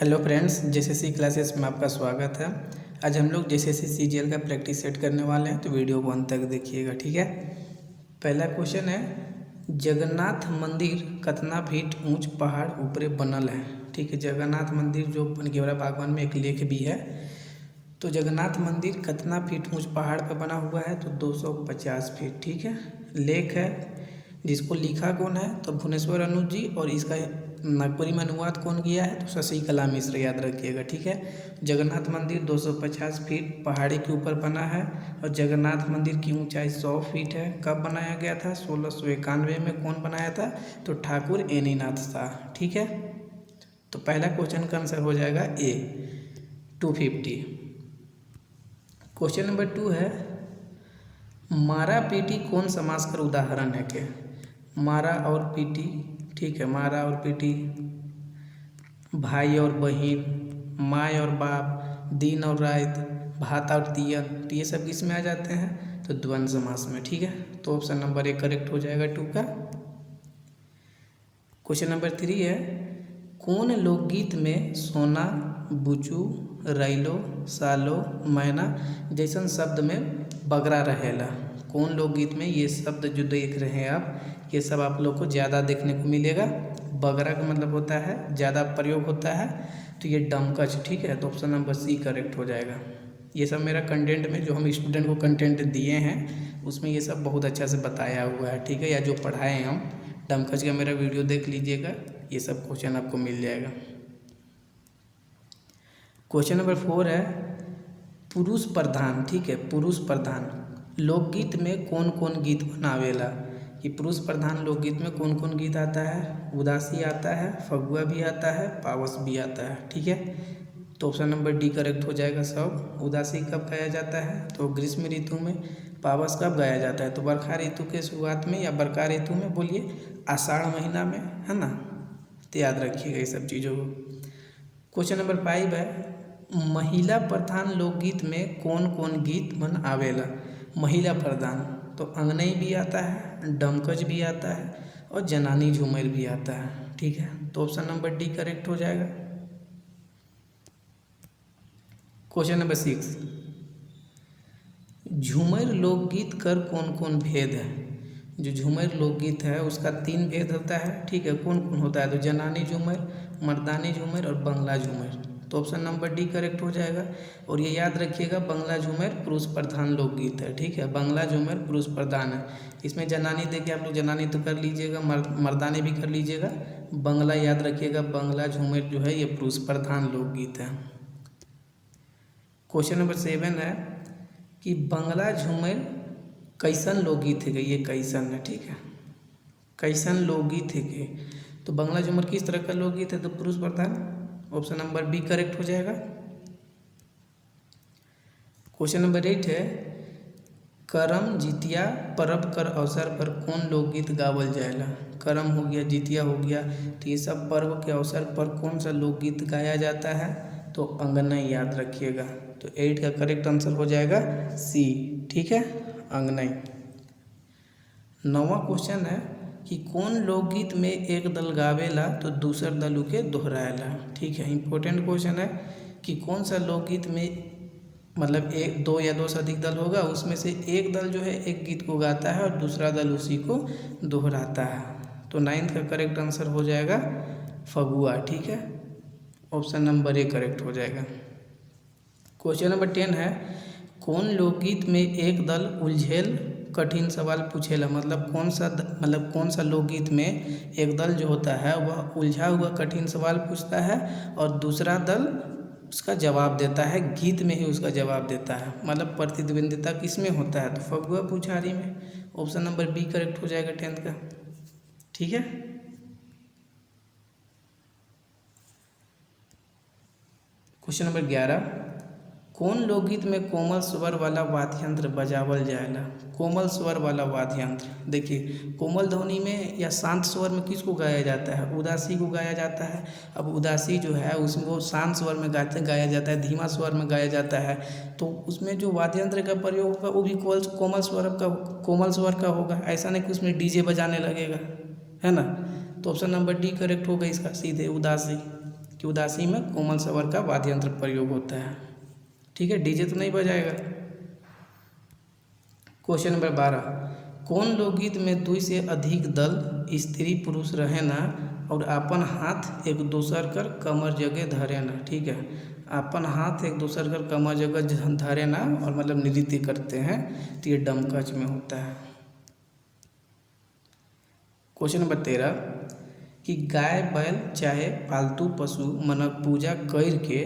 Hello friends, JSSC classes में आपका स्वागत है। आज हम लोग जेएसएससी सीजीएल का प्रैक्टिस सेट करने वाले हैं, तो वीडियो को अंत तक देखिएगा, ठीक है। पहला क्वेश्चन है, जगन्नाथ मंदिर कितना फीट ऊंच पहाड़ ऊपरे बनल है। ठीक है, जगन्नाथ मंदिर जो बनकेवरा बागवान में एक लेख भी है, तो जगन्नाथ मंदिर कितना फीट ऊंच पहाड़ पर बना हुआ है, तो 250 फीट। ठीक है, लेख है जिसको लिखा कौन है, तो भुवनेश्वर अनुज जी, और इसका नागपुरी में अनुवाद कौन किया है, तो शशि कला मिश्र, याद रखिएगा। ठीक है, जगन्नाथ मंदिर 250 फीट पहाड़ी के ऊपर बना है और जगन्नाथ मंदिर की ऊंचाई 100 फीट है। कब बनाया गया था? 1691 में। कौन बनाया था? तो ठाकुर एनीनाथ शाह। ठीक है, तो पहला क्वेश्चन का आंसर हो जाएगा ए, 250। क्वेश्चन नंबर 2 है, मारा पीटी कौन समास कर उदाहरण है के? मारा और पीटी, ठीक है, मारा और पीटी, भाई और बहन, माँ और बाप, दिन और रात, भात और तियन, तो ये सब किस में आ जाते हैं? तो द्वंद्व समास में। ठीक है, तो ऑप्शन नंबर 1 करेक्ट हो जाएगा 2 का। क्वेश्चन नंबर 3 है, कौन लोकगीत में सोना, बुचू, रैलो, सालो, मैना जैसन शब्द में बगरा रहेला? कौन लोकगीत में ये शब्द जो देख रहे हैं आप, ये सब आप लोग को ज़्यादा देखने को मिलेगा? बगरा का मतलब होता है ज़्यादा प्रयोग होता है, तो ये डमकच। ठीक है, तो ऑप्शन नंबर सी करेक्ट हो जाएगा। ये सब मेरा कंटेंट में जो हम स्टूडेंट को कंटेंट दिए हैं उसमें ये सब बहुत अच्छा से बताया हुआ है। ठीक है, या जो पढ़ाए हैं हम, डमकच का मेरा वीडियो देख लीजिएगा, ये सब क्वेश्चन आपको मिल जाएगा। क्वेश्चन नंबर 4 है, पुरुष प्रधान, ठीक है, पुरुष प्रधान लोकगीत में कौन कौन गीत बनावेला? कि पुरुष प्रधान लोकगीत में कौन कौन गीत आता है? उदासी आता है, फगुआ भी आता है, पावस भी आता है। ठीक है, तो ऑप्शन नंबर डी करेक्ट हो जाएगा सब। उदासी कब गाया जाता है? तो ग्रीष्म ऋतु में। पावस कब गाया जाता है? तो बरखा ऋतु के शुरुआत में, या बरखा ऋतु में बोलिए, आषाढ़ महीना में, है ना। तो याद रखिएगा ये सब चीज़ों को। क्वेश्चन नंबर 5 है, महिला प्रधान लोकगीत में कौन कौन गीत बन आवेला? महिला प्रधान तो अंगनई भी आता है, डमकच भी आता है और जनानी झूमर भी आता है। ठीक है, तो ऑप्शन नंबर डी करेक्ट हो जाएगा। क्वेश्चन नंबर 6, झूमर लोकगीत कर कौन कौन भेद है? जो झूमर लोकगीत है उसका 3 भेद होता है। ठीक है, कौन कौन होता है? तो जनानी झूमर, मर्दानी झूमर और बंगला झूमर। तो ऑप्शन नंबर डी करेक्ट हो जाएगा। और ये याद रखिएगा, बंगला झूमर पुरुष प्रधान लोकगीत है। ठीक है, बंगला झूमर पुरुष प्रधान है। इसमें जनानी देखिए, आप लोग जनानी तो कर लीजिएगा, मर्दानी भी कर लीजिएगा। बंगला याद रखिएगा, बंगला झूमर जो है ये पुरुष प्रधान लोकगीत है। क्वेश्चन नंबर 7 है कि बंगला झूमर कैसन लोकगीत है? ये कैसन है, ठीक है, कैसन लोकगीत है के? तो बंगला झूमर किस तरह का लोकगीत है? तो पुरुष प्रधान। ऑप्शन नंबर बी करेक्ट हो जाएगा। क्वेश्चन नंबर 8 है, करम जितिया परब कर अवसर पर कौन लोकगीत गावल जाएला? करम हो गया, जितिया हो गया, तो ये सब पर्व के अवसर पर कौन सा लोकगीत गाया जाता है? तो अंगनई, याद रखिएगा। तो 8 का करेक्ट आंसर हो जाएगा सी। ठीक है, अंगनई। 9वां क्वेश्चन है कि कौन लोकगीत में एक दल गावेला तो दूसर दल उके दोहराएला? ठीक है, इंपॉर्टेंट क्वेश्चन है कि कौन सा लोकगीत में मतलब एक, 2 या 2 से अधिक दल होगा, उसमें से एक दल जो है एक गीत को गाता है और दूसरा दल उसी को दोहराता है। तो 9th का करेक्ट आंसर हो जाएगा फगुआ। ठीक है, ऑप्शन नंबर ए करेक्ट हो जाएगा। क्वेश्चन नंबर 10 है, कौन लोकगीत में एक दल उलझेल कठिन सवाल पूछेला? मतलब कौन सा लोकगीत में एक दल जो होता है वह उलझा हुआ कठिन सवाल पूछता है और दूसरा दल उसका जवाब देता है, गीत में ही उसका जवाब देता है। मतलब प्रतिद्वंदिता किस में होता है? तो फगुआ पुछारी में। ऑप्शन नंबर बी करेक्ट हो जाएगा 10th का। ठीक है, क्वेश्चन नंबर 11, कौन लोकगीत में कोमल स्वर वाला वाद्य यंत्र बजावल जाएला? कोमल स्वर वाला वाद्य यंत्र देखिए, कोमल ध्वनि में या शांत स्वर में किसको गाया जाता है? उदासी को गाया जाता है। अब उदासी जो है उसमें वो शांत स्वर में गाया जाता है, धीमा स्वर में गाया जाता है, तो उसमें जो वाद्य यंत्र का प्रयोग होगा वो भी कोमल स्वर का होगा। ऐसा नहीं कि उसमें डीजे बजाने लगेगा, है ना। तो ऑप्शन नंबर डी करेक्ट होगा इसका, सीधे उदासी। कि उदासी में कोमल स्वर का वाद्य यंत्र प्रयोग होता है। ठीक है, डीजे तो नहीं बजाएगा। क्वेश्चन नंबर 12, कौन लोकगीत में 2 से अधिक दल स्त्री पुरुष रहे ना और अपन हाथ एक दूसर कर कमर जगह धरे ना। ठीक है, अपन हाथ एक दूसर कर कमर जगह धरे ना और मतलब नृत्य करते हैं, तो ये डमकच में होता है। क्वेश्चन नंबर 13, कि गाय बैल चाहे पालतू पशु मनक पूजा कर के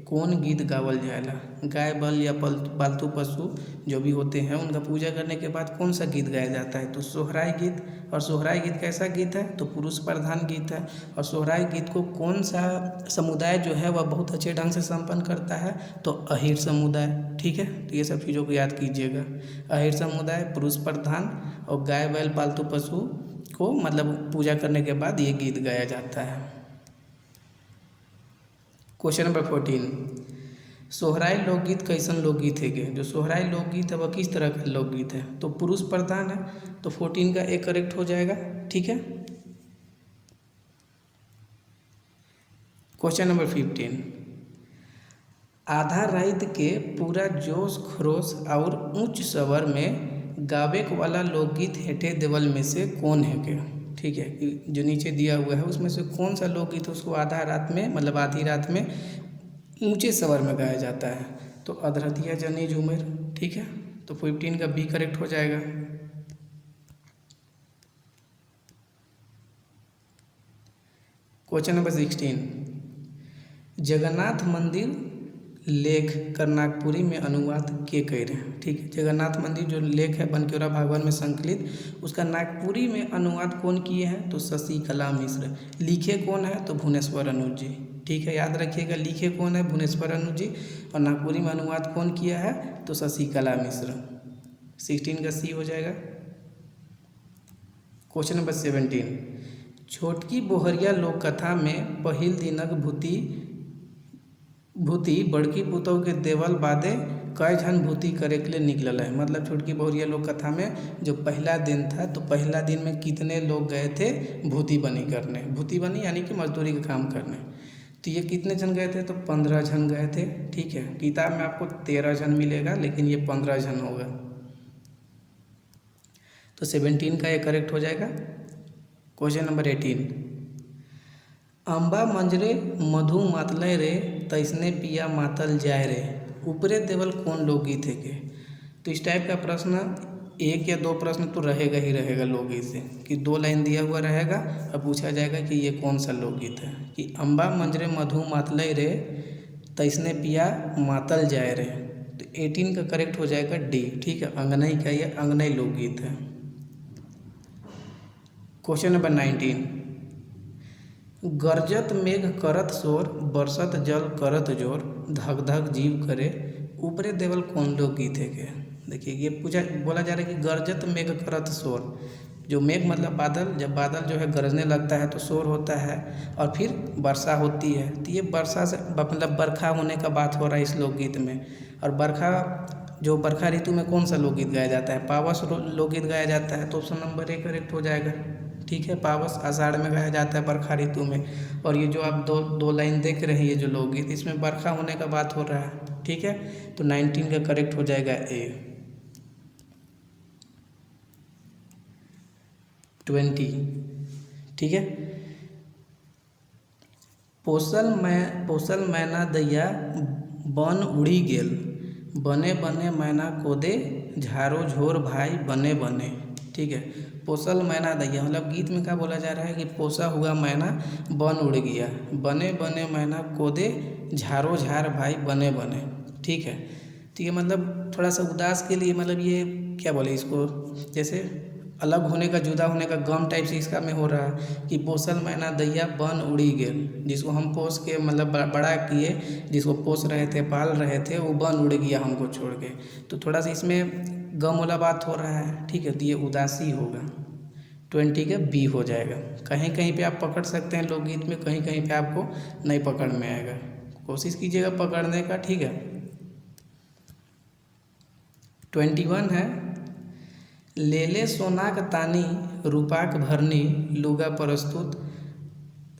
कौन गीत गावल जाएला। गाय बैल या पालतू पशु जो भी होते हैं उनका पूजा करने के बाद कौन सा गीत गाया जाता है, तो सोहराई गीत। और सोहराई गीत कैसा गीत है, तो पुरुष प्रधान गीत है। और सोहराई गीत को कौन सा समुदाय जो है वह बहुत अच्छे ढंग से संपन्न करता है, तो अहिर समुदाय। ठीक है, तो ये सब चीज़ों को याद कीजिएगा। अहिर समुदाय, पुरुष प्रधान और गाय बैल पालतू पशु को मतलब पूजा करने के बाद ये गीत गाया जाता है। क्वेश्चन नंबर 14, सोहराई लोकगीत कैसन लोकगीत है के। जो सोहराई लोकगीत है वह किस तरह का लोकगीत है, तो पुरुष प्रधान है, तो 14 का ए करेक्ट हो जाएगा। ठीक है। क्वेश्चन नंबर 15, आधा रात के पूरा जोश खरोश और उच्च स्वर में गावे वाला लोकगीत हेठे देवल में से कौन है के। ठीक है, जो नीचे दिया हुआ है उसमें से कौन सा लोकगीत उसको आधा रात में मतलब आधी रात में ऊंचे स्वर में गाया जाता है, तो अधरतिया जनी झूमर। ठीक है, तो 15 का बी करेक्ट हो जाएगा। क्वेश्चन नंबर 16, जगन्नाथ मंदिर लेख कर्नाकपुरी में अनुवाद के कह रहे हैं। ठीक है, जगन्नाथ मंदिर जो लेख है बनक्योरा भागवत में संकलित, उसका नागपुरी में अनुवाद कौन किए हैं, तो शशिकला मिश्र। लिखे कौन है, तो भुवनेश्वर अनुज जी। ठीक है, याद रखिएगा, लिखे कौन है, भुवनेश्वर अनुज जी, और नागपुरी में अनुवाद कौन किया है, तो शशिकला मिश्र। 16 का सी हो जाएगा। क्वेश्चन नंबर 17, छोटकी बोहरिया लोक कथा में पहिल दिनक भूति बड़की पुतौ के देवल बादे कई झन भूति करे के लिए निकलल है। मतलब छोटकी बोहरिया लोक कथा में जो पहला दिन था, तो पहला दिन में कितने लोग गए थे भूति बनी करने। भूति बनी यानी कि मजदूरी का काम करने। तो ये कितने जन गए थे, तो 15 जन गए थे। ठीक है, किताब में आपको 13 जन मिलेगा लेकिन ये 15 जन होगा, तो 17 का ये करेक्ट हो जाएगा। क्वेश्चन नंबर 18, अम्बा मंजरे मधु मातलय रे तैसने पिया मातल जाए रे, ऊपरे देवल कौन लोकगीत है के। तो इस टाइप का प्रश्न 1 या 2 प्रश्न तो रहेगा ही रहेगा लोकगीत से, कि 2 लाइन दिया हुआ रहेगा और पूछा जाएगा कि ये कौन सा लोकगीत है, कि अम्बा मंजरे मधु मातलय रे तैसने पिया मातल जाए रे। तो 18 का करेक्ट हो जाएगा डी। ठीक है, अंगनई का ये अंगनई लोकगीत है। क्वेश्चन नंबर 19, गरजत मेघ करत शोर बरसत जल करत जोर धक धक जीव करे, ऊपरे देवल कौन लोकगीत है के। देखिए ये बोला जा रहा है कि गरजत मेघ करत शोर, जो मेघ मतलब बादल, जब बादल जो है गरजने लगता है तो शोर होता है और फिर वर्षा होती है, तो ये वर्षा से मतलब बरखा होने का बात हो रहा है इस लोकगीत में। और बरखा ऋतु में कौन सा लोकगीत गाया जाता है, पावस लोकगीत गाया जाता है, तो ऑप्शन नंबर 1 करेक्ट हो जाएगा। ठीक है, पावस आषाढ़ में गाया जाता है बरखा ऋतु में। और ये जो आप दो लाइन देख रहे हैं ये जो लोकगीत, इसमें बरखा होने का बात हो रहा है। ठीक है, तो 19 का करेक्ट हो जाएगा ए। 20, ठीक है, पोसल मैना दैया बन उड़ी गेल, बने बने मैना कोदे झारो झोर भाई बने बने। ठीक है, पोसल मैना दैया मतलब गीत में क्या बोला जा रहा है कि पोसा हुआ मैना बन उड़ गया, बने बने मैना कोदे झारो झार भाई बने बने। ठीक है, तो ये मतलब थोड़ा सा उदास के लिए मतलब ये क्या बोले इसको, जैसे अलग होने का, जुदा होने का गम टाइप से इसका में हो रहा है कि पोसल मैना दैया बन उड़ी गेल, जिसको हम पोस के मतलब बड़ा किए, जिसको पोस रहे थे पाल रहे थे, वो बन उड़ गया हमको छोड़ के, तो थोड़ा सा इसमें गम वाला बात हो रहा है। ठीक है, तो ये उदासी होगा। 20 का बी हो जाएगा। कहीं कहीं पे आप पकड़ सकते हैं लोकगीत में, कहीं कहीं पे आपको नहीं पकड़ में आएगा, कोशिश कीजिएगा पकड़ने का। ठीक है, 21 है, लेले सोनाक तानी रूपाक भरनी लुगा प्रस्तुत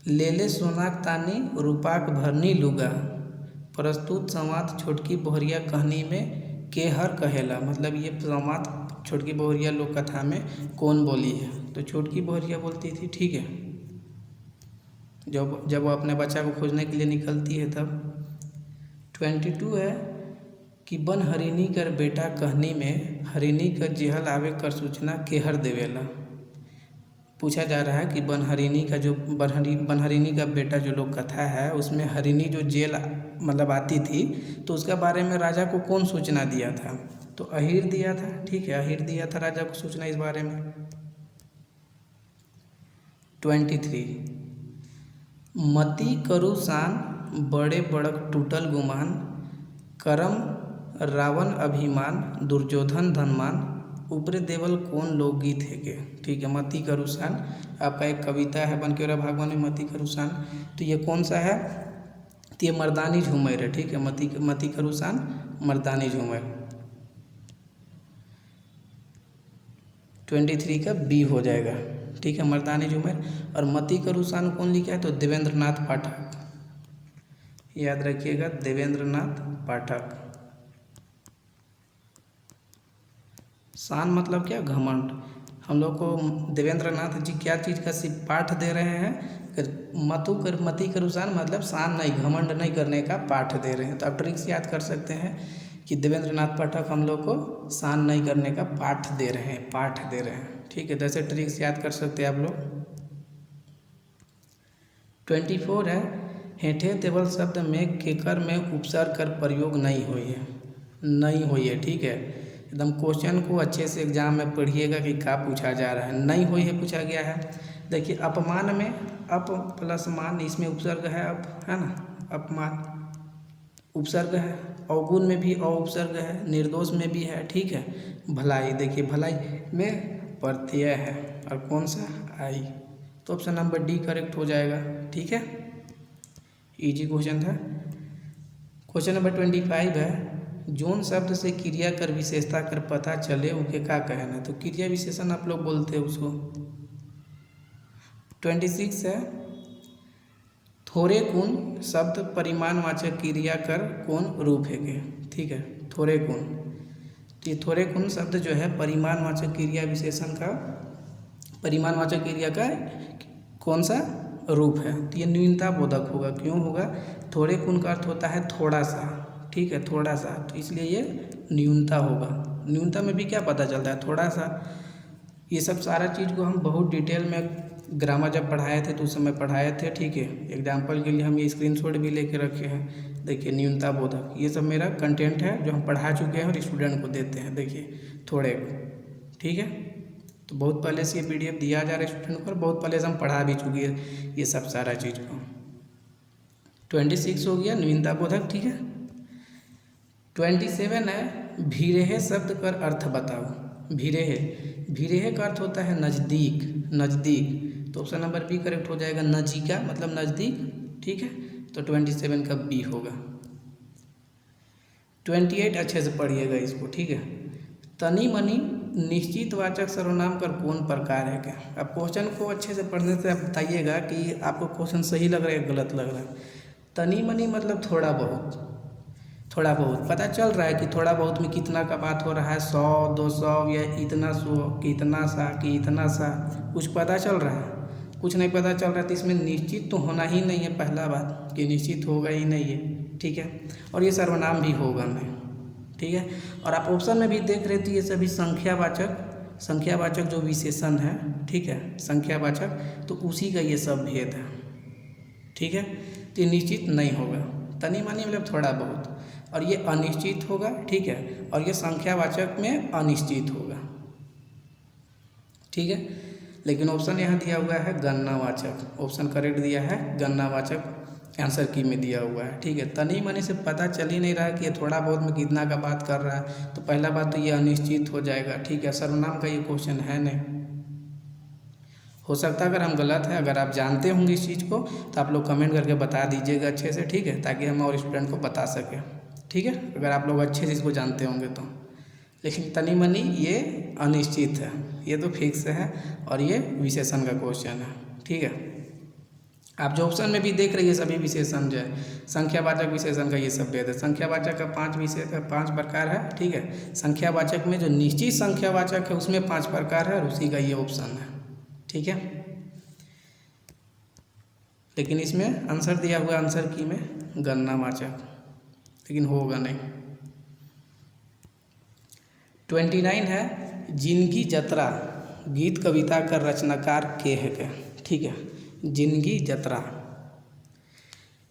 लेले सोनाक तानी रूपाक भरनी लुगा। प्रस्तुत संवाद छोटकी बहुरिया कहानी में केहर कहेला। मतलब ये संवाद छोटकी बहुरिया लोक कथा में कौन बोली है? तो छोटकी बहुरिया बोलती थी, ठीक है, जब वो अपने बच्चा को खोजने के लिए निकलती है तब। 22 है कि बन हरिणी कर बेटा कहनी में हरिणी कर जेहल आवे कर सूचना केहर देवेला। पूछा जा रहा है कि बनहरिणी का बेटा जो लोक कथा है उसमें हरिणी जो जेल मतलब आती थी तो उसके बारे में राजा को कौन सूचना दिया था? तो अहिर दिया था, ठीक है, अहिर दिया था राजा को सूचना इस बारे में। 23 मति करु सान बड़े बड़क टूटल गुमान करम रावण अभिमान दुर्योधन धनमान ऊपरे देवल कौन लोकगीत है के? ठीक है, मति करुसान आपका एक कविता है बंकिमचंद्र भागवत में, मति करुसान। तो ये कौन सा है? तो ये मर्दानी झूमर है, ठीक है, मति करुसान मर्दानी झूमर। 23 का बी हो जाएगा, ठीक है, मर्दानी झूमर। और मति करुसान कौन लिखा है? तो देवेंद्र नाथ पाठक, याद रखिएगा, देवेंद्र नाथ पाठक। शान मतलब क्या? घमंड। हम लोग को देवेंद्र नाथ जी क्या चीज़ का पाठ दे रहे हैं? मति करुसान मतलब शान नहीं, घमंड नहीं करने का पाठ दे रहे हैं। तो आप ट्रिक्स याद कर सकते हैं कि देवेंद्र नाथ पाठक हम लोग को शान नहीं करने का पाठ दे रहे हैं, ठीक है। जैसे ट्रिक्स याद कर सकते हैं आप लोग। 24 है हेठे देवल शब्द में केकर में उपसर्ग कर प्रयोग नहीं हुई है, ठीक है। एकदम क्वेश्चन को अच्छे से एग्जाम में पढ़िएगा कि क्या पूछा जा रहा है। नहीं हुई है पूछा गया है। देखिए अपमान में अप प्लस मान, इसमें उपसर्ग है अप, है ना, अपमान उपसर्ग है। अवगुण में भी अ उपसर्ग है, निर्दोष में भी है, ठीक है। भलाई, देखिए भलाई में प्रत्यय है और कौन सा? आई। तो ऑप्शन नंबर डी करेक्ट हो जाएगा, ठीक है। इजी क्वेश्चन था। क्वेश्चन नंबर 25 है जोन शब्द से क्रिया कर विशेषता कर पता चले उनके क्या कहना है? तो क्रिया विशेषण आप लोग बोलते हैं उसको। 26 है थोड़े गुण शब्द परिमाणवाचक क्रिया कर कौन रूप है के? ठीक है, थोड़े गुण। तो ये थोड़े गुण शब्द जो है परिमाणवाचक क्रिया विशेषण का, परिमाणवाचक क्रिया का कौन सा रूप है? तो ये न्यूनता बोधक होगा। क्यों होगा? थोड़े गुण का अर्थ होता है थोड़ा सा, ठीक है, थोड़ा सा, तो इसलिए ये न्यूनता होगा। न्यूनता में भी क्या पता चलता है? थोड़ा सा। ये सब सारा चीज़ को हम बहुत डिटेल में ग्रामर जब पढ़ाए थे तो उस समय पढ़ाए थे, ठीक है। एग्जाम्पल के लिए हम ये स्क्रीनशॉट भी लेके रखे हैं। देखिए न्यूनता बोधक, ये सब मेरा कंटेंट है जो हम पढ़ा चुके हैं और स्टूडेंट को देते हैं। देखिए थोड़े, ठीक है। तो बहुत पहले से ये PDF दिया जा रहा है स्टूडेंट को, बहुत पहले से हम पढ़ा भी चुके हैं ये सब सारा चीज़ को। 26 हो गया न्यूनता बोधक, ठीक है। 27 है भीरेह शब्द का अर्थ बताओ। भीरेह का अर्थ होता है नज़दीक। तो ऑप्शन नंबर बी करेक्ट हो जाएगा, नजीका मतलब नज़दीक, ठीक है। तो 27 का बी होगा। 28 अच्छे से पढ़िएगा इसको, ठीक है। तनी मनी निश्चित वाचक सर्वनाम कर कौन प्रकार है क्या? अब क्वेश्चन को अच्छे से पढ़ने से आप बताइएगा कि आपको क्वेश्चन सही लग रहा है गलत लग रहा है। तनी मनी मतलब थोड़ा बहुत पता चल रहा है कि थोड़ा बहुत में कितना का बात हो रहा है, 100 200 या इतना 100 कि इतना सा कि इतना सा, कुछ पता चल रहा है? कुछ नहीं पता चल रहा है। तो इसमें निश्चित तो होना ही नहीं है, पहला बात कि निश्चित होगा ही नहीं है, ठीक है। और ये सर्वनाम भी होगा नहीं, ठीक है। और आप ऑप्शन में भी देख रहे थे ये सभी संख्यावाचक जो विशेषण है, ठीक है, संख्यावाचक, तो उसी का ये सब भेद है, ठीक है। तो ये निश्चित नहीं होगा। तनी मनी मतलब थोड़ा बहुत, और ये अनिश्चित होगा, ठीक है। और ये संख्यावाचक में अनिश्चित होगा, ठीक है। लेकिन ऑप्शन यहाँ दिया हुआ है गणनावाचक, ऑप्शन करेक्ट दिया है गणनावाचक, आंसर की में दिया हुआ है, ठीक है। तनी मनी से पता चल ही नहीं रहा कि ये थोड़ा बहुत में कितना का बात कर रहा है, तो पहला बात तो ये अनिश्चित हो जाएगा, ठीक है। सर्वनाम का ये क्वेश्चन है नहीं। हो सकता है अगर हम गलत है, अगर आप जानते होंगे इस चीज़ को तो आप लोग कमेंट करके बता दीजिएगा अच्छे से, ठीक है, ताकि हम और स्टूडेंट को बता सकें, ठीक है, अगर आप लोग अच्छे से इसको जानते होंगे तो। लेकिन तनी मनी ये अनिश्चित है, ये तो फिक्स है, और ये विशेषण का क्वेश्चन है, ठीक है। आप जो ऑप्शन में भी देख रही है सभी विशेषण जो है संख्यावाचक विशेषण का ये सब भेद है। संख्यावाचक का 5 प्रकार है, ठीक है। संख्यावाचक में जो निश्चित संख्यावाचक है उसमें 5 प्रकार है और उसी का ये ऑप्शन है, ठीक है। लेकिन इसमें आंसर दिया हुआ आंसर की में गणनावाचक, लेकिन होगा नहीं। 29 है जिंदगी जतरा गीत कविता का रचनाकार के है, ठीक है। जिंदगी जतरा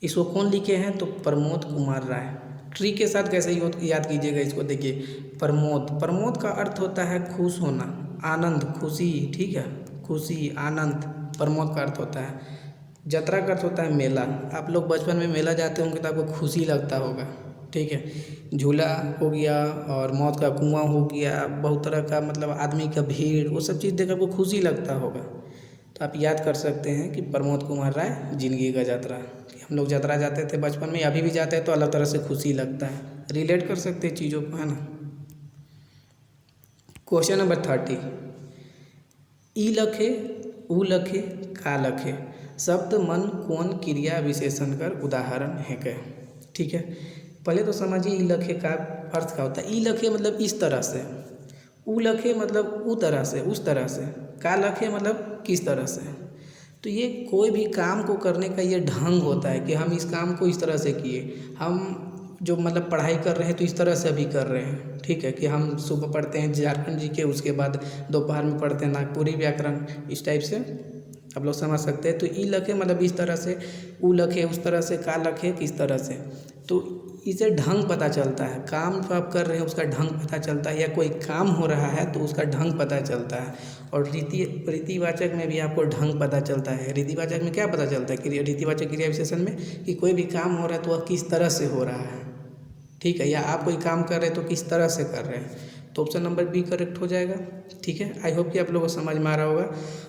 इसको कौन लिखे हैं तो प्रमोद कुमार राय। ट्री के साथ कैसे याद कीजिएगा इसको, देखिए प्रमोद का अर्थ होता है खुश होना, आनंद, खुशी, ठीक है, खुशी, आनंद, प्रमोद का अर्थ होता है। जतरा का अर्थ होता है मेला। आप लोग बचपन में मेला जाते होंगे तो आपको खुशी लगता होगा, ठीक है। झूला हो गया और मौत का कुआं हो गया, बहुत तरह का मतलब आदमी का भीड़, वो सब चीज़ देख आपको खुशी लगता होगा। तो आप याद कर सकते हैं कि प्रमोद कुमार राय जिंदगी का यात्रा। हम लोग यात्रा जाते थे बचपन में, अभी भी जाते हैं तो अलग तरह से खुशी लगता है, रिलेट कर सकते हैं चीज़ों को, है ना। क्वेश्चन नंबर 30, ई लखे उ लखे का लखे शब्द मन कौन क्रिया विशेषण कर उदाहरण है क्या, ठीक है। पहले तो समझिए ई लखे का अर्थ क्या होता है। ई लखे मतलब इस तरह से, उ लखे मतलब उ तरह से, उस तरह से, का लखे मतलब किस तरह से। तो ये कोई भी काम को करने का ये ढंग होता है कि हम इस काम को इस तरह से किए। हम जो मतलब पढ़ाई कर रहे हैं तो इस तरह से अभी कर रहे हैं, ठीक है, कि हम सुबह पढ़ते हैं झारखंड जी के, उसके बाद दोपहर में पढ़ते हैं नागपुरी व्याकरण, इस टाइप से आप लोग समझ सकते हैं। तो ई लखे मतलब इस तरह से, उ लखे उस तरह से, का लखे किस तरह से। तो इसे ढंग पता चलता है, काम जो आप कर रहे हैं उसका ढंग पता चलता है, या कोई काम हो रहा है तो उसका ढंग पता चलता है। और रीतिवाचक में भी आपको ढंग पता चलता है। रीतिवाचक में क्या पता चलता है कि रीतिवाचक क्रिया विशेषण में कि कोई भी काम हो रहा है तो वह किस तरह से हो रहा है, ठीक है, या आप कोई काम कर रहे हैं तो किस तरह से कर रहे हैं। तो ऑप्शन नंबर बी करेक्ट हो जाएगा, ठीक है। आई होप कि आप लोगों को समझ में आ रहा होगा।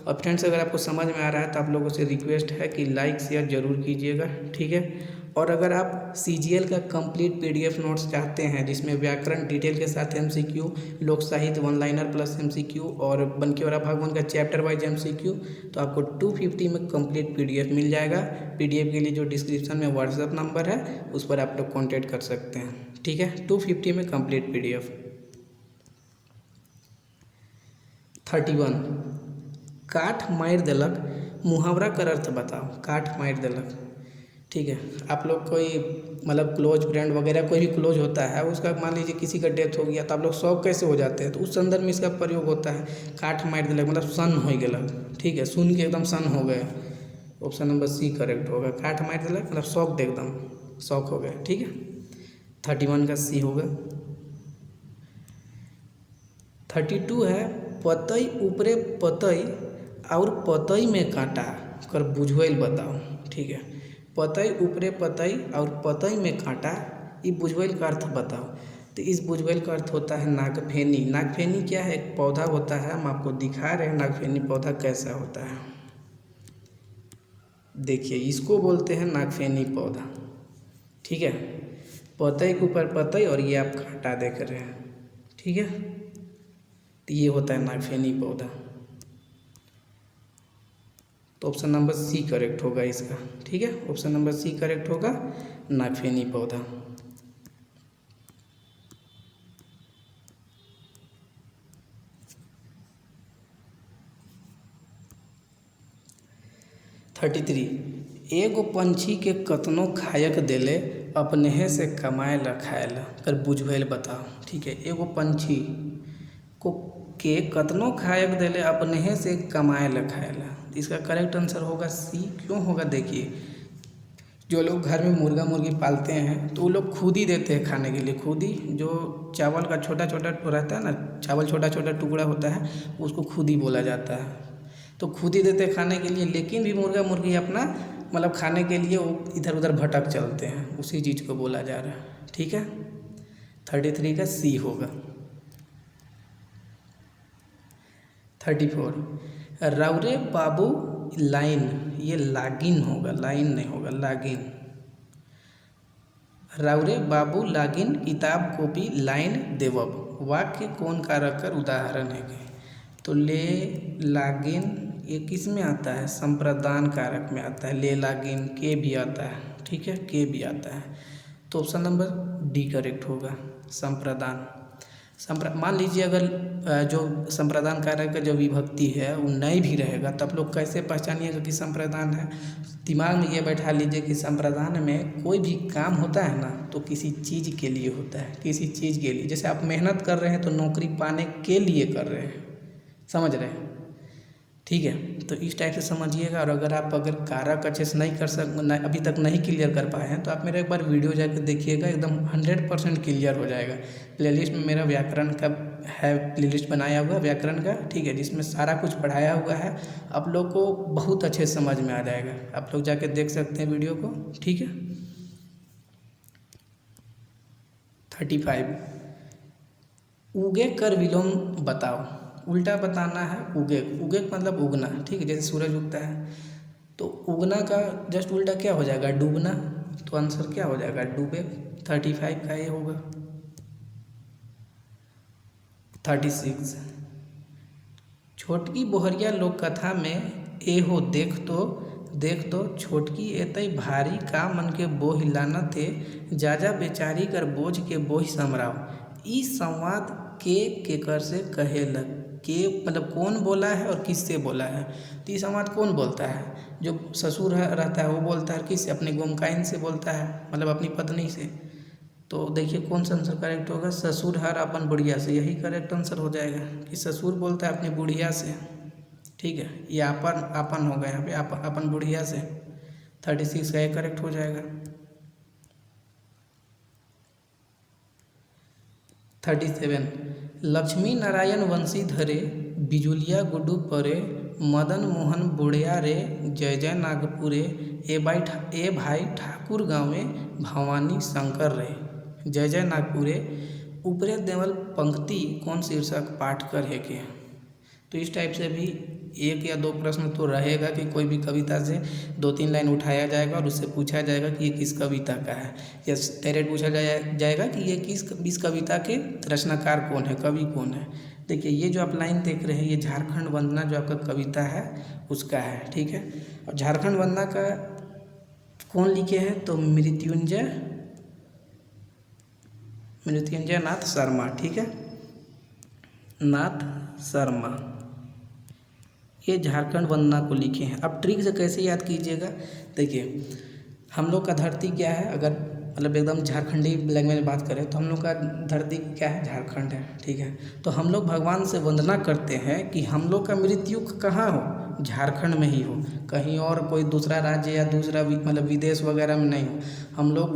और फ्रेंड्स अगर आपको समझ में आ रहा है तो आप लोगों से रिक्वेस्ट है कि लाइक शेयर ज़रूर कीजिएगा, ठीक है। और अगर आप CGL का कंप्लीट PDF नोट्स चाहते हैं जिसमें व्याकरण डिटेल के साथ MCQ, लोक साहित्य वन लाइनर प्लस MCQ और बंकीवरा भागवन का चैप्टर वाइज MCQ, तो आपको 250 में कंप्लीट PDF मिल जाएगा। PDF के लिए जो डिस्क्रिप्शन में व्हाट्सएप नंबर है उस पर आप लोग कॉन्टेक्ट कर सकते हैं, ठीक है। 250 में कंप्लीट PDF। 31 काठ मार देलक मुहावरा कर अर्थ बताओ। काठ मार देलक, ठीक है। आप लोग कोई मतलब क्लोज फ्रेंड वगैरह कोई भी क्लोज होता है, उसका मान लीजिए किसी का डेथ हो गया तो आप लोग शौक कैसे हो जाते हैं, तो उस संदर्भ में इसका प्रयोग होता है। काठ मार देलक मतलब सन हो गलक, ठीक है, सुन के एकदम सन हो गए। ऑप्शन नंबर सी करेक्ट होगा। काठ मार देलक मतलब शौक दे, एकदम शौक हो गए, ठीक है। 31 का सी होगा। 32 है पतई ऊपरे पतई और पतई में कांटा कर बुझवेल बताओ, ठीक है। पतई ऊपरे पतई और पतई में कांटा, ये बुझवेल का अर्थ बताओ। तो इस बुझवेल का अर्थ होता है नागफेनी। नागफेनी क्या है, एक पौधा होता है, हम आपको दिखा रहे हैं नागफेनी पौधा कैसा होता है। देखिए इसको बोलते हैं नागफेनी पौधा, ठीक है। पतई के ऊपर पतई और ये आप कांटा देख रहे हैं, ठीक है। तो ये होता है नागफेनी पौधा। तो ऑप्शन नंबर सी करेक्ट होगा इसका, ठीक है। ऑप्शन नंबर सी करेक्ट होगा, नागफेनी पौधा। थर्टी एगो पंछी के कतनो खायक देले अपने से कमाए ला खाए ला कर बुझवेल बताओ, ठीक है। एगो पंछी को के कतनो खायक देले अपने से कमाए ला खाए ला, इसका करेक्ट आंसर होगा सी। क्यों होगा, देखिए जो लोग घर में मुर्गा मुर्गी पालते हैं तो वो लोग खुद ही देते हैं खाने के लिए। खुद ही जो चावल का छोटा छोटा रहता है ना, चावल छोटा छोटा टुकड़ा होता है, उसको खुद ही बोला जाता है। तो खुद ही देते हैं खाने के लिए, लेकिन भी मुर्गा मुर्गी अपना मतलब खाने के लिए वो इधर उधर भटक चलते हैं, उसी चीज़ को बोला जा रहा है, ठीक है। 33 का सी होगा। 34 राउरे बाबू लाइन, ये लागिन होगा, लाइन नहीं होगा, लागिन। राउरे बाबू लागिन किताब कॉपी लाइन देवब, वाक्य कौन कारक कर उदाहरण है। तो ले लागिन ये किस में आता है, संप्रदान कारक में आता है। ले लागिन के भी आता है, ठीक है, के भी आता है। तो ऑप्शन नंबर डी करेक्ट होगा, संप्रदान। मान लीजिए अगर जो संप्रदान कारक का जो विभक्ति है वो नहीं भी रहेगा तो आप लोग कैसे पहचानिएगा कि संप्रदान है। दिमाग में ये बैठा लीजिए कि संप्रदान में कोई भी काम होता है ना तो किसी चीज़ के लिए होता है, किसी चीज़ के लिए। जैसे आप मेहनत कर रहे हैं तो नौकरी पाने के लिए कर रहे हैं, समझ रहे हैं, ठीक है। तो इस टाइप से समझिएगा। और अगर कारक अच्छे से अभी तक नहीं क्लियर कर पाए हैं तो आप मेरा एक बार वीडियो जाकर देखिएगा, एकदम 100% क्लियर हो जाएगा। प्लेलिस्ट में मेरा व्याकरण का है, प्लेलिस्ट बनाया हुआ व्याकरण का, ठीक है, जिसमें सारा कुछ पढ़ाया हुआ है। आप लोग को बहुत अच्छे समझ में आ जाएगा, आप लोग जाके देख सकते हैं वीडियो को, ठीक है। 35 उगे कर विलोम बताओ। उल्टा बताना है, उगे उगे मतलब उगना, ठीक है, जैसे सूरज उगता है तो उगना का जस्ट उल्टा क्या हो जाएगा, डूबना। तो आंसर क्या हो जाएगा, डूबे। 35 का ये होगा। 36 छोटकी बोहरिया लोक कथा में एहो देख तो छोटकी एतई भारी का मन के बोहि लाना थे, जाजा बेचारी कर बोझ के बोहि समराव। ई संवाद के कर से कहेलक, के मतलब कौन बोला है और किससे बोला है। तो ये संवाद कौन बोलता है, जो ससुर रहता है वो बोलता है, किससे, अपने गोमकाइन से बोलता है, मतलब अपनी पत्नी से। तो देखिए कौन सा आंसर करेक्ट होगा, ससुर हर अपन बुढ़िया से, यही करेक्ट आंसर हो जाएगा कि ससुर बोलता है अपनी बुढ़िया से, ठीक है। ये अपन होगा यहाँ पे, अपन बुढ़िया से। 36 का ये करेक्ट हो जाएगा। 37 लक्ष्मी नारायण वंशी धरे, बिजुलिया गुड्डू परे, मदन मोहन बुढ़िया रे, जय जय नागपुरे, ए भाई ठाकुर गाँवे, भवानी शंकर रे, जय जय नागपुरे। ऊपरे देवल पंक्ति कौन शीर्षक पाठ कर है के। तो इस टाइप से भी 1 या 2 प्रश्न तो रहेगा कि कोई भी कविता से 2-3 लाइन उठाया जाएगा और उससे पूछा जाएगा कि ये किस कविता का है, या डायरेक्ट पूछा जाएगा कि ये इस कविता के रचनाकार कौन है, कवि कौन है। देखिए ये जो आप लाइन देख रहे हैं ये झारखंड वंदना जो आपका कविता है उसका है, ठीक है। और झारखंड वंदना का कौन लिखे हैं, तो मृत्युंजय नाथ शर्मा, ठीक है, नाथ शर्मा, ये झारखंड वंदना को लिखे हैं। अब ट्रिक से कैसे याद कीजिएगा, देखिए हम लोग का धरती क्या है, अगर मतलब एकदम झारखंडी लैंग्वेज में बात करें तो हम लोग का धरती क्या है, झारखंड है, ठीक है। तो हम लोग भगवान से वंदना करते हैं कि हम लोग का मृत्यु कहाँ हो, झारखंड में ही हो, कहीं और कोई दूसरा राज्य या दूसरा मतलब विदेश वगैरह में नहीं हो। हम लोग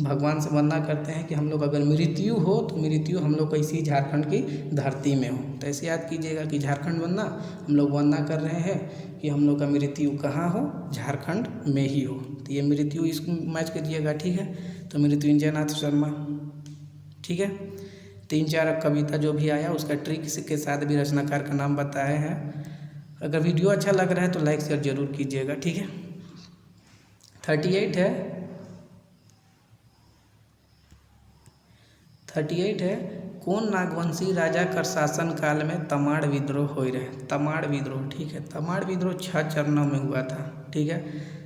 भगवान से वंदना करते हैं कि हम लोग अगर मृत्यु हो तो मृत्यु हम लोग का इसी झारखंड की धरती में हो। तो ऐसे याद कीजिएगा कि झारखंड वंदना हम लोग वंदना कर रहे हैं कि हम लोग का मृत्यु कहाँ हो, झारखंड में ही हो। तो ये मृत्यु इसको मैच करिएगा, ठीक है। तो मृत्युंजय नाथ शर्मा, ठीक है। 3-4 कविता जो भी आया उसका ट्रिक के साथ भी रचनाकार का नाम बताए हैं। अगर वीडियो अच्छा लग रहा है तो लाइक शेयर जरूर कीजिएगा, ठीक है। 38 है कौन नागवंशी राजा कर शासन काल में तमाड़ विद्रोह हो रहे। तमाड़ विद्रोह, ठीक है, तमाड़ विद्रोह 6 चरणों में हुआ था, ठीक है।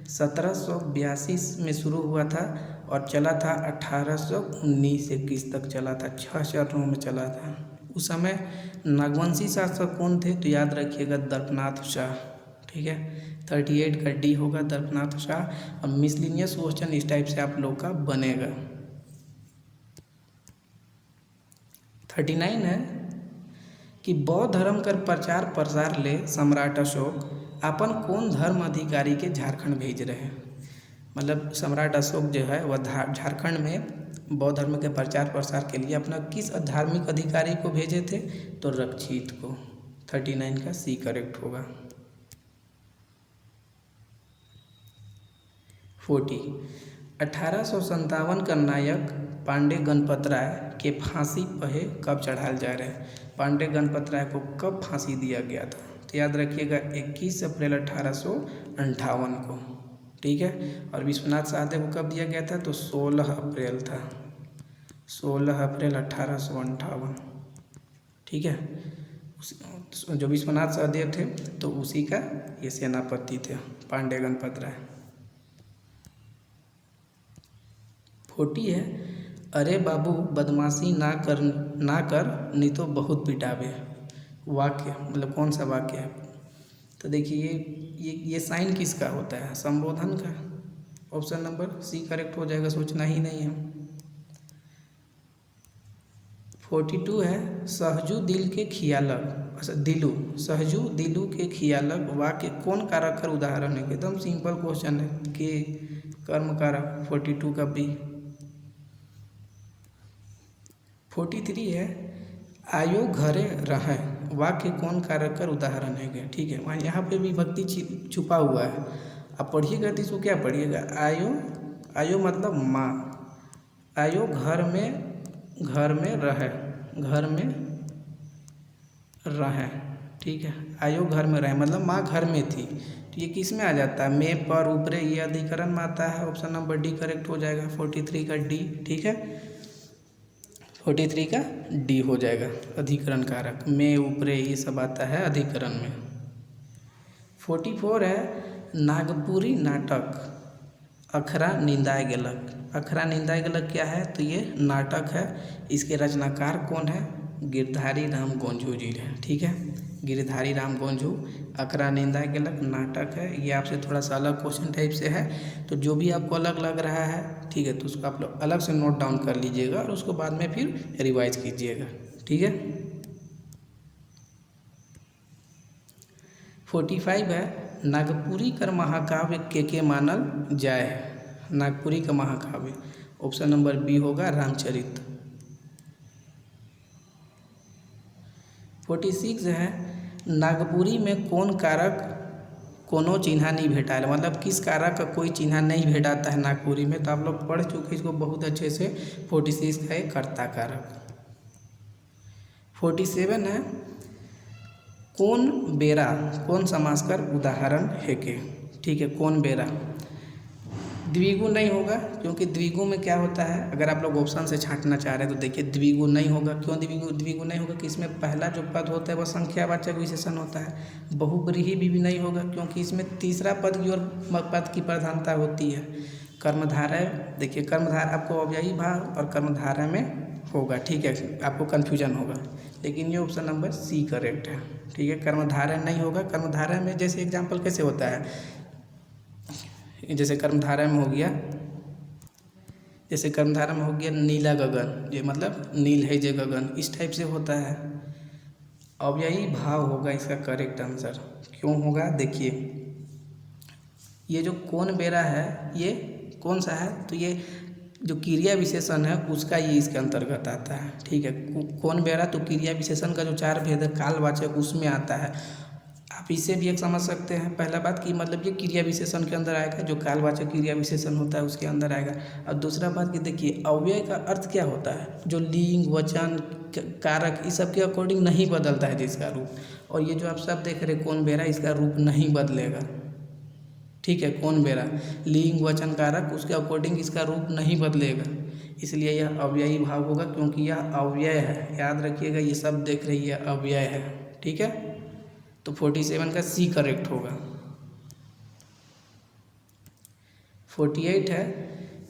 1782 में शुरू हुआ था और चला था 1819-21 तक चला था, 6 चरणों में चला था। उस समय नागवंशी शासक कौन थे, तो याद रखिएगा दर्पनाथ शाह, ठीक है। 38 का डी होगा दर्पनाथ शाह। और मिसलिनियस क्वेश्चन इस टाइप से आप लोग का बनेगा। 39 है कि बौद्ध धर्म कर प्रचार प्रसार ले सम्राट अशोक अपन कौन धर्म अधिकारी के झारखंड भेज रहे हैं। मतलब सम्राट अशोक जो है वह झारखंड में बौद्ध धर्म के प्रचार प्रसार के लिए अपना किस धार्मिक अधिकारी को भेजे थे, तो रक्षित को। 39 का सी करेक्ट होगा। 40 1857 का नायक पांडे गणपत राय के फांसी पहे कब चढ़ाल जा रहे हैं। पांडे गणपत राय को कब फांसी दिया गया था, तो याद रखिएगा 21 अप्रैल 1858 को, ठीक है। और विश्वनाथ सहदेव को कब दिया गया था, तो 16 अप्रैल था, 16 अप्रैल 1858, ठीक है। जो विश्वनाथ सहदेव थे तो उसी का ये सेनापति थे, पांडे गणपत राय। 40 है, अरे बाबू बदमाशी ना कर नहीं तो बहुत पिटावे। वाक्य मतलब कौन सा वाक्य है? तो देखिए ये साइन किसका होता है? संबोधन का। ऑप्शन नंबर सी करेक्ट हो जाएगा, सोचना ही नहीं है। 42 है, सहजू दिल के खियालक, अच्छा दिलू, सहजू दिलू के खियालक वाक्य कौन कारक का उदाहरण है? एकदम सिंपल क्वेश्चन है कि कर्म कारक। 42 का बी। 43 है, आयो घरे रहे वाक्य कौन कारक का उदाहरण है? ठीक है, वहाँ यहाँ पे भी भक्ति छुपा हुआ है। अब पढ़िएगा तो इसको क्या पढ़िएगा? आयो मतलब माँ, आयो घर में रहे, ठीक है। आयो घर में रहे मतलब माँ घर में थी, तो ये किस में आ जाता है? में, पर, ऊपरे, ये अधिकरण में आता है। ऑप्शन नंबर डी करेक्ट हो जाएगा। 43 का डी, ठीक है। 43 का डी हो जाएगा, अधिकरण कारक। में, ऊपरे ये सब आता है अधिकरण में। 44 है, नागपुरी नाटक अखरा निंदाए गेलक। अखरा निंदाए गेलक क्या है? तो ये नाटक है। इसके रचनाकार कौन है? गिरधारी राम गोंझू जी है, ठीक है। गिरधारी राम गोंझू। अखरा निंदाए गेलक नाटक है। ये आपसे थोड़ा सा अलग क्वेश्चन टाइप से है, तो जो भी आपको अलग लग रहा है, ठीक है, तो उसको आप लोग अलग से नोट डाउन कर लीजिएगा और उसको बाद में फिर रिवाइज कीजिएगा, ठीक है। 45 है, नागपुरी कर महाकाव्य के मानल जाए है? नागपुरी का महाकाव्य ऑप्शन नंबर बी होगा, रामचरित। 46 है, नागपुरी में कौन कारक कोनो चिन्हा नहीं भेटाएल, मतलब किस कारक का कोई चिन्हा नहीं भेटाता है नागपुरी में? तो आप लोग पढ़ चुके इसको बहुत अच्छे से। 46 का एक कर्ता कारक। 47 है, कौन बेरा कौन समास कर उदाहरण है के? ठीक है, कौन बेरा द्विगु नहीं होगा, क्योंकि द्विगु में क्या होता है? अगर आप लोग ऑप्शन से छांटना चाह रहे हैं तो देखिए द्विगु नहीं होगा। क्यों द्विगु नहीं होगा? कि इसमें पहला जो पद होता है वह संख्यावाचक विशेषण होता है। बहुब्रीहि भी नहीं होगा, क्योंकि इसमें तीसरा पद की ओर पद की प्रधानता होती है। कर्मधारय, देखिए कर्मधारय आपको अव्ययी भाव और कर्मधारय में होगा, ठीक है, आपको कन्फ्यूजन होगा, लेकिन ये ऑप्शन नंबर सी करेक्ट है, ठीक है। कर्मधारय नहीं होगा। कर्मधारय में जैसे एग्जाम्पल कैसे होता है? जैसे कर्मधारय में हो गया, जैसे कर्मधारय में हो गया नीला गगन, ये मतलब नील है जे गगन, इस टाइप से होता है। अव्ययी भाव होगा इसका करेक्ट आंसर। क्यों होगा? देखिए ये जो कौन बेरा है ये कौन सा है? तो ये जो क्रिया विशेषण है उसका ये इसके अंतर्गत आता है, ठीक है। कौन बेरा तो क्रिया विशेषण का जो 4 भेद है कालवाचक उसमें आता है। आप इससे भी एक समझ सकते हैं, पहला बात कि मतलब ये क्रिया विशेषण के अंदर आएगा, जो कालवाचक क्रिया विशेषण होता है उसके अंदर आएगा। और दूसरा बात कि देखिए अव्यय का अर्थ क्या होता है? जो लिंग, वचन, कारक इस सब के अकॉर्डिंग नहीं बदलता है जिसका रूप। और ये जो आप सब देख रहे कौन बेरा, इसका रूप नहीं बदलेगा, ठीक है। कौन बेरा लिंग, वचन, कारक उसके अकॉर्डिंग इसका रूप नहीं बदलेगा, इसलिए यह अव्ययी भाव होगा, क्योंकि यह अव्यय है। याद रखिएगा, ये सब देख रही है अव्यय है, ठीक है। तो 47 का सी करेक्ट होगा। 48 है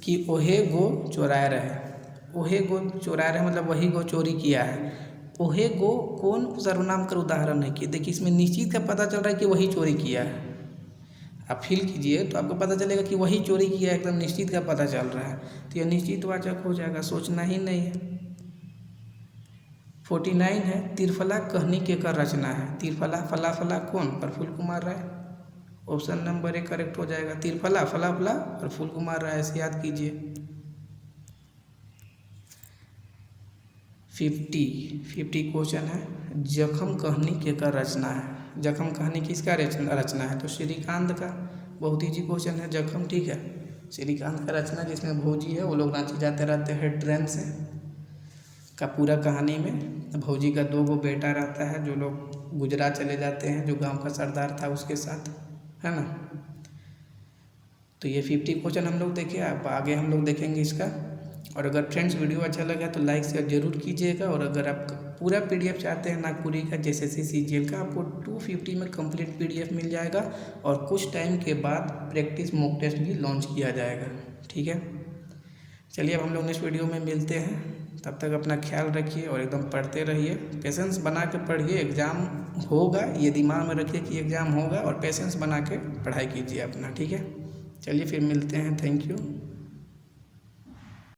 कि ओहे गो चोराए रहे। ओहे गो चोराए रहे मतलब वही गो चोरी किया है। ओहे गो कौन सर्वनाम का उदाहरण है? कि देखिए इसमें निश्चित का पता चल रहा है कि वही चोरी किया है। आप फील कीजिए तो आपको पता चलेगा कि वही चोरी किया है, एकदम निश्चित का पता चल रहा है, तो यह निश्चित वाचक हो जाएगा, सोचना ही नहीं है। 49 है, तिरफला कहनी के कर रचना है। तिरफला फला फला कौन? Praful Kumar Rai. Option number A correct हो जाएगा। तिरफला फला फला प्रफुल्ल कुमार राय से याद कीजिए। 50 क्वेश्चन है, जखम कहनी के कर रचना है। जखम कहनी किसका रचना है? तो श्रीकांत का। बहुत ईजी क्वेश्चन है जखम, ठीक है। श्रीकांत का रचना, जिसमें भौजी है वो लोग रांची जाते रहते हैं ट्रेन से, का पूरा कहानी में भौजी का 2 बेटा रहता है जो लोग गुजरात चले जाते हैं, जो गांव का सरदार था उसके साथ, है ना। तो ये 50 क्वेश्चन हम लोग देखे, आप आगे हम लोग देखेंगे इसका। और अगर फ्रेंड्स वीडियो अच्छा लगा तो लाइक शेयर जरूर कीजिएगा, और अगर आप पूरा PDF चाहते हैं नागपुरी का JSSC CGL का, आपको 250 में कंप्लीट PDF मिल जाएगा और कुछ टाइम के बाद प्रैक्टिस मॉक टेस्ट भी लॉन्च किया जाएगा। ठीक है, चलिए अब हम लोग नेक्स्ट वीडियो में मिलते हैं। तब तक अपना ख्याल रखिए और एकदम पढ़ते रहिए, पेशेंस बना के पढ़िए। एग्ज़ाम होगा, ये दिमाग में रखिए कि एग्ज़ाम होगा, और पेशेंस बना के पढ़ाई कीजिए अपना। ठीक है, चलिए फिर मिलते हैं। Thank you.